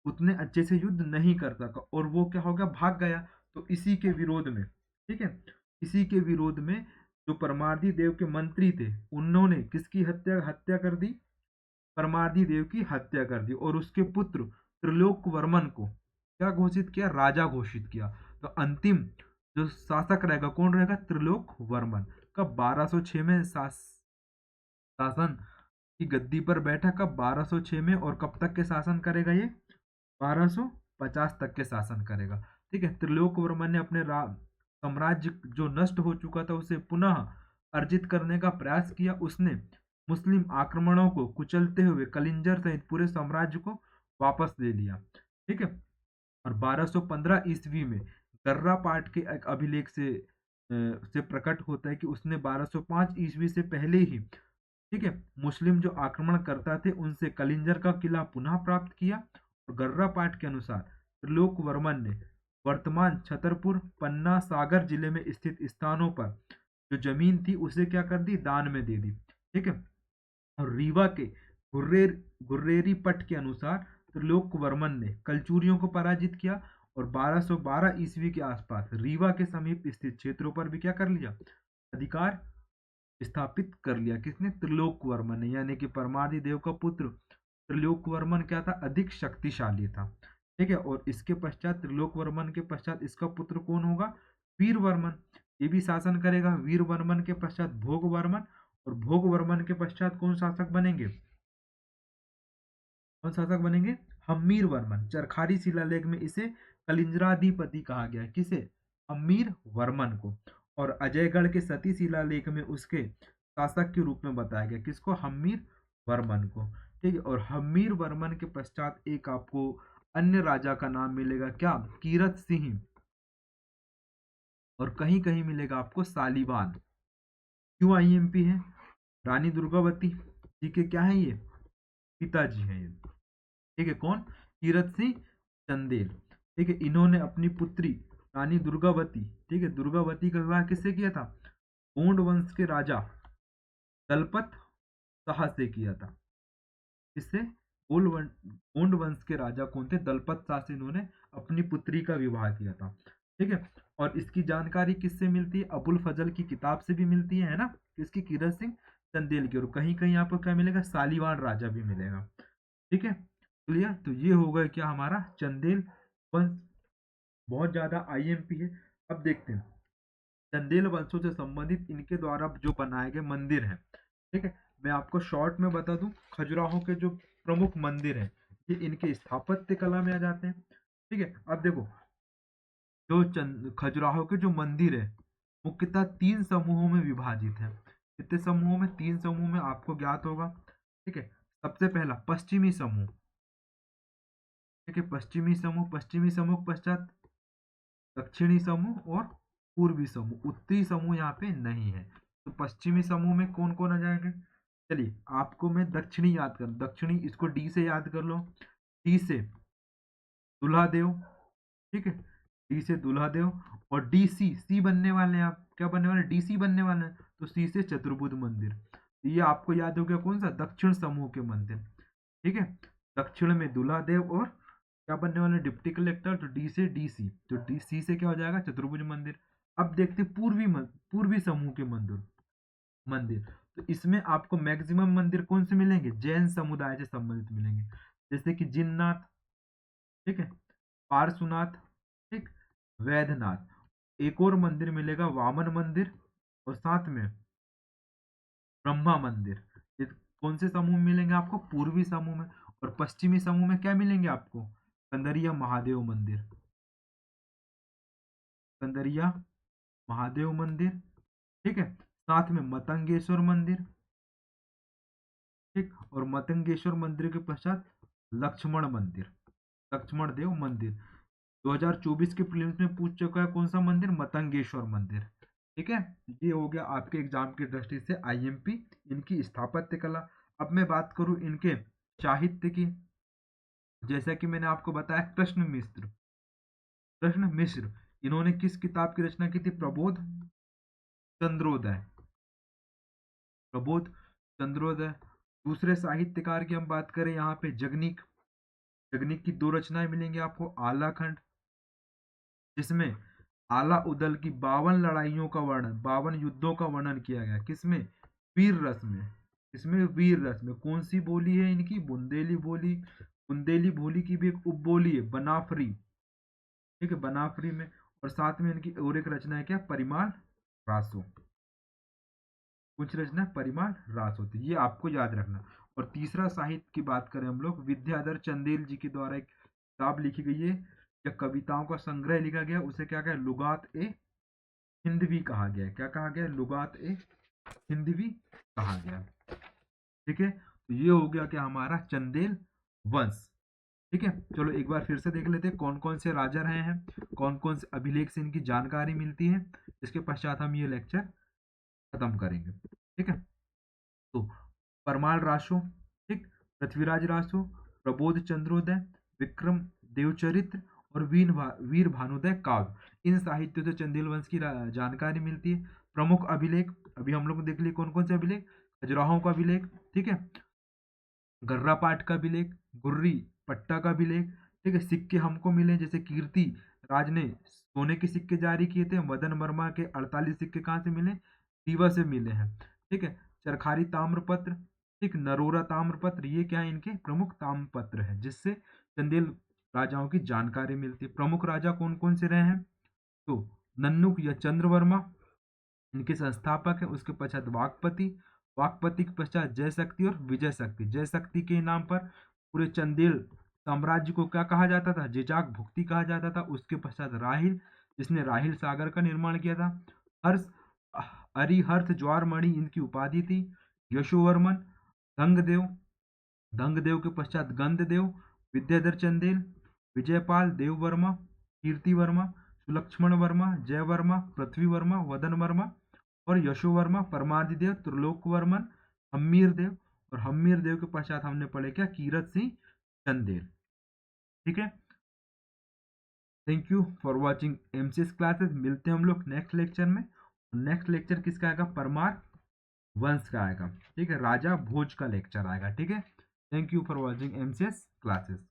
उतने अच्छे से युद्ध नहीं कर सका और वो क्या हो गया, भाग गया। तो इसी के विरोध में, ठीक है, इसी के विरोध में जो परमार्दी देव के मंत्री थे उन्होंने किसकी हत्या हत्या कर दी, परमार्दी देव की हत्या कर दी और उसके पुत्र त्रिलोक वर्मन को क्या घोषित किया, राजा घोषित किया। तो अंतिम जो शासक रहेगा कौन रहेगा, त्रिलोक वर्मन। कब, 1206 में शासन की गद्दी पर बैठा। कब, 1206 में। और कब तक के शासन करेगा ये, 1250 तक के शासन करेगा। ठीक है, त्रिलोक वर्मन ने अपने साम्राज्य जो नष्ट हो चुका था उसे पुनः अर्जित करने का प्रयास किया। उसने मुस्लिम आक्रमणों को कुचलते हुए कलिंजर सहित पूरे साम्राज्य को वापस ले लिया। ठीक है, और 1215 ईस्वी में गर्रा पाठ के एक अभिलेख से प्रकट होता है कि उसने 1205 ईस्वी से पहले ही, ठीक है, मुस्लिम जो आक्रमण करता थे उनसे कलिंजर का किला पुनः प्राप्त किया। और गर्रा पाठ के अनुसार त्रिलोक वर्मन ने वर्तमान छतरपुर, पन्ना, सागर जिले में स्थित स्थानों पर जो जमीन थी उसे क्या कर दी, दान में दे दी। ठीक है। और रीवा के गुर्रेरी पट के अनुसार त्रिलोक वर्मन ने कलचुरियों को पराजित किया और 1212 ईस्वी के आसपास रीवा के समीप स्थित क्षेत्रों पर भी क्या कर लिया, अधिकार स्थापित कर लिया। किसने, त्रिलोक वर्मन ने, यानी कि परमादि देव का पुत्र त्रिलोक वर्मन क्या था, अधिक शक्तिशाली था। ठीक है। और इसके पश्चात त्रिलोक वर्मन के पश्चात इसका पुत्र कौन होगा, वीर वर्मन, ये भी शासन करेगा। वीर वर्मन के पश्चात भोग वर्मन, और भोग वर्मन के पश्चात कौन शासक बनेंगे, कौन शासक बनेंगे, हम्मीर वर्मन। चरखारी शिलालेख में इसे कलिंजराधिपति कहा गया है, किसे, हम्मीर वर्मन को। और अजयगढ़ के सती शिलालेख में उसके शासक के रूप में बताया गया, किसको, हम्मीर वर्मन को। ठीक है। और हम्मीर वर्मन के पश्चात एक आपको अन्य राजा का नाम मिलेगा, क्या, कीरत सिंह। और कहीं कहीं मिलेगा आपको सालीवान। क्यों आईएमपी है, रानी दुर्गावती जी के क्या है ये, पिताजी हैं ये। ठीक है। कौन, कीरत सिंह चंदेल। ठीक है। इन्होंने अपनी पुत्री रानी दुर्गावती, ठीक है, दुर्गावती का विवाह किससे किया था, गोंड वंश के राजा दलपत शाह से किया था। किससे, गोंड वंश के राजा कौन थे, दलपत शाह से इन्होंने अपनी पुत्री का विवाह किया था। ठीक है। और इसकी जानकारी किससे मिलती है, अबुल फजल की किताब से भी मिलती है ना, किसकी, कीरत सिंह चंदेल की। और कहीं कहीं आपको क्या मिलेगा, सालीवान राजा भी मिलेगा। ठीक है। क्लियर। तो ये हो गया क्या, हमारा चंदेल वंश, बहुत ज्यादा आईएमपी है। अब देखते हैं चंदेल वंशों से संबंधित इनके द्वारा जो बनाए गए मंदिर हैं। ठीक है। मैं आपको शॉर्ट में बता दूं, खजुराहो के जो प्रमुख मंदिर हैं ये इनके स्थापत्य कला में आ जाते हैं। ठीक है। अब देखो, जो खजुराहो के जो मंदिर है मुख्यतः 3 समूहों में विभाजित है। कितने समूहों में, 3 समूह में, आपको ज्ञात होगा। ठीक है। सबसे पहला पश्चिमी समूह। ठीक है। पश्चिमी समूह पश्चात दक्षिणी समूह और पूर्वी समूह। उत्तरी समूह यहाँ पे नहीं है। तो पश्चिमी समूह में कौन कौन आ जाएंगे, चलिए आपको मैं दक्षिणी याद कर, दक्षिणी इसको डी से याद कर लो। डी से दुल्हादेव। ठीक है। डी से दुल्हादेव। और डी सी बनने वाले हैं, आप क्या बनने वाले, डीसी बनने वाले हैं। तो सी से चतुर्भुज मंदिर। तो ये आपको याद हो गया कौन सा, दक्षिण समूह के मंदिर। ठीक है। दक्षिण में दुल्हादेव और क्या बनने वाले, डिप्टी कलेक्टर। तो डी से डीसी, तो डी सी से क्या हो जाएगा, चतुर्भुज मंदिर। अब देखते पूर्वी समूह के मंदिर मंदिर तो इसमें आपको मैक्सिमम मंदिर कौन से मिलेंगे, जैन समुदाय से संबंधित मिलेंगे, जैसे कि जिन्नाथ, ठीक है, पार्श्वनाथ, ठीक, वैद्यनाथ। एक और मंदिर मिलेगा वामन मंदिर, और साथ में ब्रह्मा मंदिर। ये कौन से समूह में मिलेंगे आपको, पूर्वी समूह में। और पश्चिमी समूह में क्या मिलेंगे आपको, कंदरिया महादेव मंदिर, कंदरिया महादेव मंदिर। ठीक है। साथ में मतंगेश्वर मंदिर। ठीक। और मतंगेश्वर मंदिर के पश्चात लक्ष्मण मंदिर, लक्ष्मण देव मंदिर। 2024 के प्रीलिम्स में पूछ चुका है कौन सा मंदिर, मतंगेश्वर मंदिर। ठीक है। ये हो गया आपके एग्जाम की दृष्टि से आईएमपी, इनकी स्थापत्य कला। अब मैं बात करूं इनके साहित्य की, जैसा कि मैंने आपको बताया कृष्ण मिश्र इन्होंने किस किताब की रचना की थी, चंद्रोदय प्रबोध चंद्रोदय। दूसरे साहित्यकार की हम बात करें यहाँ पे जगनीक, जगनीक की 2 रचनाएं मिलेंगी आपको, आलाखंड, जिसमें आला उदल की 52 लड़ाइयों का वर्णन, 52 युद्धों का वर्णन किया गया, किसमें, वीर रस में। इसमें वीर रस में कौन सी बोली है इनकी, बुंदेली बोली। बुंदेली बोली की भी एक उपबोली है बनाफरी। ठीक है, बनाफरी में। और साथ में इनकी और एक रचना है क्या, परिमाण रासो। कुछ रचना परिमाण रास होती है, ये आपको याद रखना। और तीसरा साहित्य की बात करें हम लोग, विद्याधर चंदेल जी के द्वारा एक किताब लिखी गई है या कविताओं का संग्रह लिखा गया, उसे क्या कहा, लुगात ए हिंदवी कहा गया है। क्या कहा गया, लुगात ए हिंदवी कहा गया। ठीक है। तो ये हो गया क्या, हमारा चंदेल वंश। ठीक है, चलो एक बार फिर से देख लेते हैं कौन कौन से राजा रहे हैं, कौन कौन से अभिलेख से इनकी जानकारी मिलती है। इसके पश्चात हम ये लेक्चर खत्म करेंगे। ठीक है, तो परमाल रासो, ठीक, पृथ्वीराज रासो, प्रबोध चंद्रोदय, विक्रम देवचरित्र और वीर भानुदय काव्य, इन साहित्यों से चंदेल वंश की जानकारी मिलती है। प्रमुख अभिलेख अभी हम लोग देख लिए कौन कौन से अभिलेख, खजुराहों का अभिलेख, ठीक है, गर्रापाट का अभिलेख, गुर्री पट्टा का अभिलेख, ठीक है, सिक्के हमको मिले जैसे कीर्ति राज ने सोने के सिक्के जारी किए थे, मदन वर्मा के 48 सिक्के कहाँ से मिले, रीवा से मिले हैं। ठीक है, चरखारी ताम्रपत्र, ठीक, नरोरा ताम्रपत्र, ये क्या है, इनके प्रमुख ताम्रपत्र है जिससे चंदेल राजाओं की जानकारी मिलती है। प्रमुख राजा कौन कौन से रहे हैं, तो नन्नुक या चंद्रवर्मा इनके संस्थापक है। उसके पश्चात वाकपति, वाकपति के पश्चात जय शक्ति और विजय शक्ति। जय शक्ति के नाम पर पूरे चंदेल साम्राज्य को क्या कहा जाता था, जिजाक भुक्ति कहा जाता था। उसके पश्चात राहिल, जिसने राहिल सागर का निर्माण किया था। हर्ष, अरिहर्ष ज्वारमणि इनकी उपाधि थी। यशोवर्मन, धंगदेव, धंगदेव के पश्चात गंधदेव, विद्याधर चंदेल, विजयपाल, देव वर्मा, कीर्ति वर्मा, सुलक्ष्मण वर्मा, जय वर्मा, पृथ्वी वर्मा, वदन वर्मा और यशो वर्मा, परमादिदेव, त्रिलोक वर्मन, हम्मीर देव, और हम्मीर देव के पश्चात हमने पढ़े क्या, कीरत सिंह चंदेल। ठीक है, thank you for watching MCS classes. मिलते हैं हम लोग नेक्स्ट लेक्चर में। नेक्स्ट लेक्चर किसका आएगा, परमार वंश का आएगा। ठीक है, राजा भोज का लेक्चर आएगा। ठीक है, thank you for watching MCS classes.